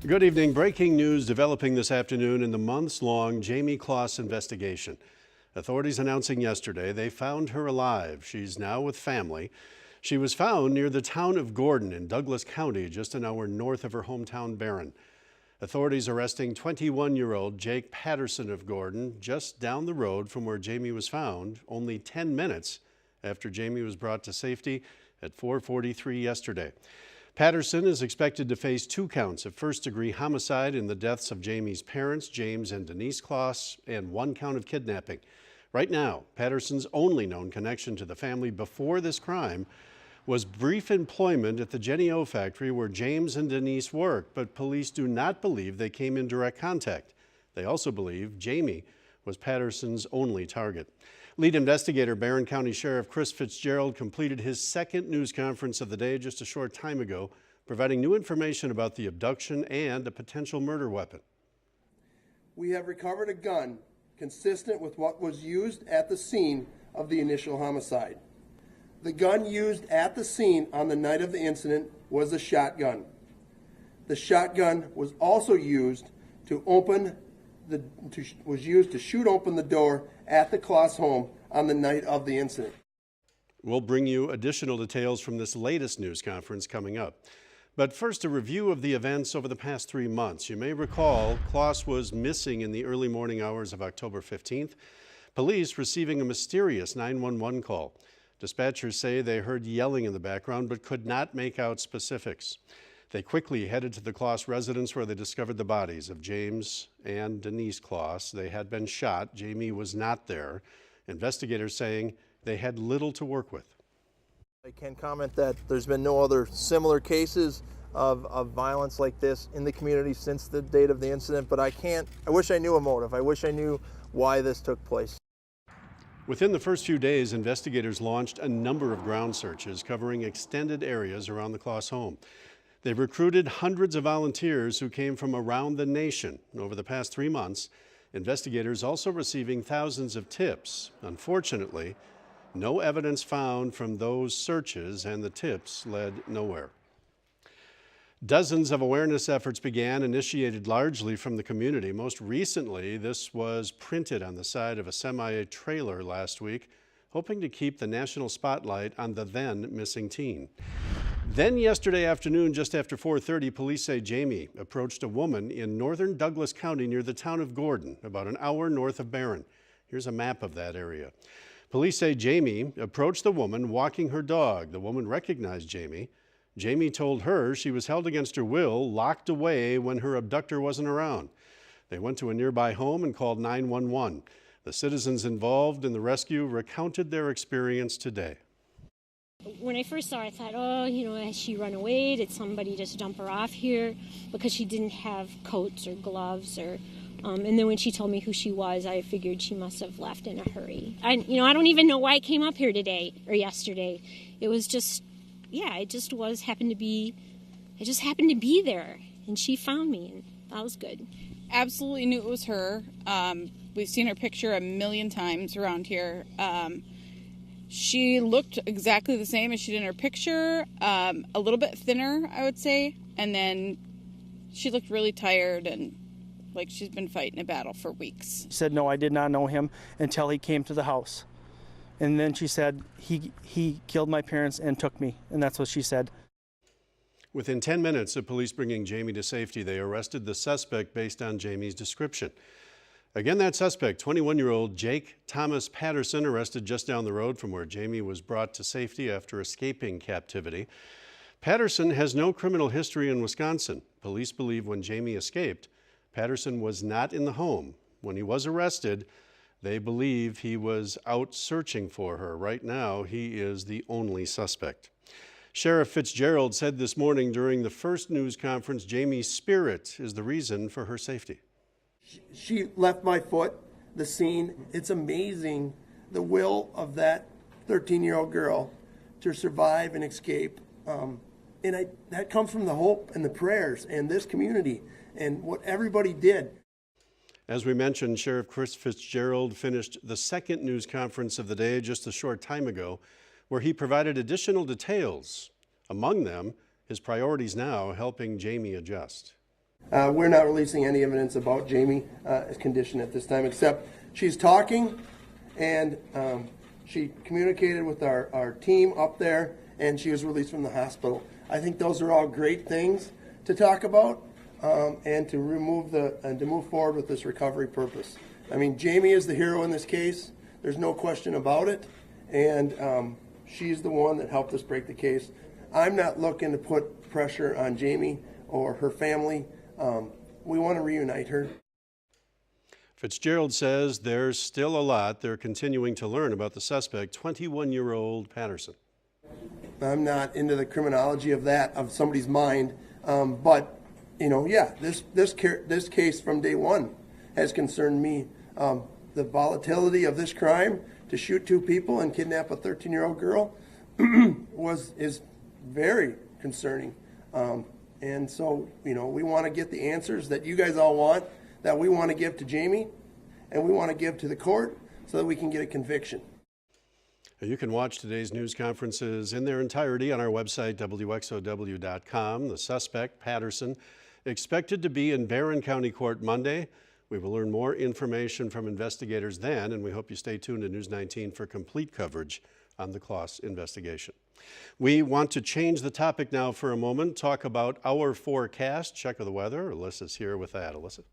Good evening. Breaking news developing this afternoon in the months-long Jayme Cloys investigation. Authorities announcing yesterday they found her alive. She's now with family. She was found near the town of Gordon in Douglas County, just an hour north of her hometown Barron. Authorities arresting 21-year-old Jake Patterson of Gordon just down the road from where Jayme was found, only 10 minutes after Jayme was brought to safety at 4:43 yesterday. Patterson is expected to face 2 counts of first-degree homicide in the deaths of Jayme's parents, James and Denise Cloys, and 1 count of kidnapping. Right now, Patterson's only known connection to the family before this crime was brief employment at the Jenny-O factory where James and Denise worked, but police do not believe they came in direct contact. They also believe Jayme was Patterson's only target. Lead investigator Barron County Sheriff Chris Fitzgerald completed his second news conference of the day just a short time ago, providing new information about the abduction and a potential murder weapon. We have recovered a gun consistent with what was used at the scene of the initial homicide. The gun used at the scene on the night of the incident was a shotgun. The shotgun was also used to shoot open the door at the Cloys home on the night of the incident. We'll bring you additional details from this latest news conference coming up. But first, a review of the events over the past 3 months. You may recall Cloys was missing in the early morning hours of October 15th. Police receiving a mysterious 911 call. Dispatchers say they heard yelling in the background but could not make out specifics. They quickly headed to the Cloys residence where they discovered the bodies of James and Denise Cloys. They had been shot. Jayme was not there. Investigators saying they had little to work with. I can comment that there's been no other similar cases of violence like this in the community since the date of the incident, but I wish I knew a motive. I wish I knew why this took place. Within the first few days, investigators launched a number of ground searches covering extended areas around the Cloys home. They recruited hundreds of volunteers who came from around the nation. Over the past 3 months, investigators also receiving thousands of tips. Unfortunately, no evidence found from those searches, and the tips led nowhere. Dozens of awareness efforts began, initiated largely from the community. Most recently, this was printed on the side of a semi-trailer last week, hoping to keep the national spotlight on the then missing teen. Then yesterday afternoon, just after 4:30, police say Jayme approached a woman in northern Douglas County near the town of Gordon, about an hour north of Barron. Here's a map of that area. Police say Jayme approached the woman walking her dog. The woman recognized Jayme. Jayme told her she was held against her will, locked away when her abductor wasn't around. They went to a nearby home and called 911. The citizens involved in the rescue recounted their experience today. When I first saw her, I thought, oh, has she run away? Did somebody just dump her off here? Because she didn't have coats or gloves and then when she told me who she was, I figured she must have left in a hurry. I don't even know why I came up here today or yesterday. It was just, I just happened to be there, and she found me, and that was good. Absolutely knew it was her. We've seen her picture a million times around here. She looked exactly the same as she did in her picture, a little bit thinner, I would say, and then she looked really tired and like she's been fighting a battle for weeks. She said, no, I did not know him until he came to the house. And then she said, he killed my parents and took me, and that's what she said. Within 10 minutes of police bringing Jayme to safety, they arrested the suspect based on Jayme's description. Again, that suspect, 21-year-old Jake Thomas Patterson, arrested just down the road from where Jayme was brought to safety after escaping captivity. Patterson has no criminal history in Wisconsin. Police believe when Jayme escaped, Patterson was not in the home. When he was arrested, they believe he was out searching for her. Right now, he is the only suspect. Sheriff Fitzgerald said this morning during the first news conference, Jayme's spirit is the reason for her safety. She left my foot, the scene. It's amazing the will of that 13-year-old girl to survive and escape. That comes from the hope and the prayers and this community and what everybody did. As we mentioned, Sheriff Chris Fitzgerald finished the second news conference of the day just a short time ago, where he provided additional details. Among them, his priorities now helping Jayme adjust. We're not releasing any evidence about Jayme's condition at this time, except she's talking, and she communicated with our team up there, and she was released from the hospital. I think those are all great things to talk about, and to move forward with this recovery purpose. I mean, Jayme is the hero in this case. There's no question about it, and she's the one that helped us break the case. I'm not looking to put pressure on Jayme or her family. We want to reunite her. Fitzgerald says there's still a lot they're continuing to learn about the suspect, 21-year-old Patterson. I'm not into the criminology of that, of somebody's mind, but yeah, this case from day one has concerned me. The volatility of this crime, to shoot 2 people and kidnap a 13-year-old girl, is very concerning. And so, we want to get the answers that you guys all want, that we want to give to Jayme, and we want to give to the court so that we can get a conviction. You can watch today's news conferences in their entirety on our website, WXOW.com. The suspect, Patterson, expected to be in Barron County Court Monday. We will learn more information from investigators then, and we hope you stay tuned to News 19 for complete coverage on the Cloys investigation. We want to change the topic now for a moment, talk about our forecast. Check of the weather. Alyssa's here with that. Alyssa.